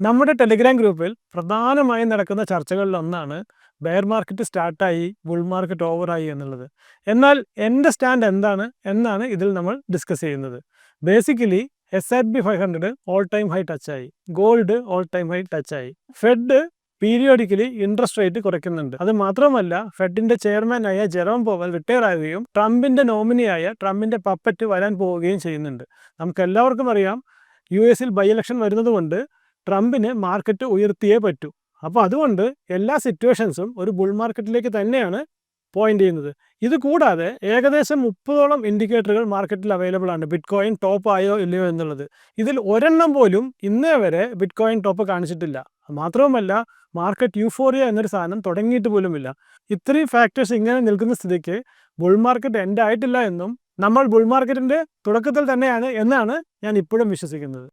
നമ്മുടെ ടെലിഗ്രാം ഗ്രൂപ്പിൽ പ്രധാനമായും നടക്കുന്ന ചർച്ചകളിലൊന്നാണ് ബെയർ മാർക്കറ്റ് സ്റ്റാർട്ടായി, ബുൾ മാർക്കറ്റ് ഓവറായി എന്നുള്ളത്. എന്നാൽ എൻ്റെ സ്റ്റാൻഡ് എന്താണ് എന്നാണ് ഇതിൽ നമ്മൾ ഡിസ്കസ് ചെയ്യുന്നത്. Basically S&P 500 all time high ടച്ചായി, ഗോൾഡ് ഓൾ ടൈം ഹൈ ടച്ചായി. ഫെഡ് പീരിയോഡിക്കലി ഇൻട്രസ്റ്റ് റേറ്റ് കുറയ്ക്കുന്നുണ്ട്. അത് മാത്രമല്ല, ഫെഡിന്റെ ചെയർമാനായ ജെറോം പോവൽ റിട്ടയർ ആവുകയും ട്രംപിന്റെ നോമിനിയായ ട്രംപിന്റെ പപ്പറ്റ് വരാൻ പോവുകയും ചെയ്യുന്നുണ്ട്. നമുക്ക് എല്ലാവർക്കും അറിയാം, US ബൈ ഇലക്ഷൻ വരുന്നതുകൊണ്ട് ട്രംപിന് മാർക്കറ്റ് ഉയർത്തിയേ പറ്റൂ. അപ്പോൾ അതുകൊണ്ട് എല്ലാ സിറ്റുവേഷൻസും ഒരു ബുൾ മാർക്കറ്റിലേക്ക് തന്നെയാണ് പോയിന്റ് ചെയ്യുന്നത്. ഇത് കൂടാതെ ഏകദേശം 30ഓളം ഇൻഡിക്കേറ്ററുകൾ മാർക്കറ്റിൽ അവൈലബിൾ ആണ്, ബിറ്റ് കോയിൻ ടോപ്പ് ആയോ ഇല്ലയോ എന്നുള്ളത്. ഇതിൽ ഒരെണ്ണം പോലും ഇന്നേ വരെ ബിറ്റ് കോയിൻ ടോപ്പ് കാണിച്ചിട്ടില്ല. മാത്രവുമല്ല, മാർക്കറ്റ് യൂഫോറിയ എന്നൊരു സാധനം തുടങ്ങിയിട്ട് പോലുമില്ല. ഇത്രയും ഫാക്ടേഴ്സ് ഇങ്ങനെ നിൽക്കുന്ന സ്ഥിതിക്ക് ബുൾ മാർക്കറ്റ് എൻഡ് ആയിട്ടില്ല എന്നും നമ്മൾ ബുൾ മാർക്കറ്റിൻ്റെ തുടക്കത്തിൽ തന്നെയാണ് എന്നാണ് ഞാൻ ഇപ്പോഴും വിശ്വസിക്കുന്നത്.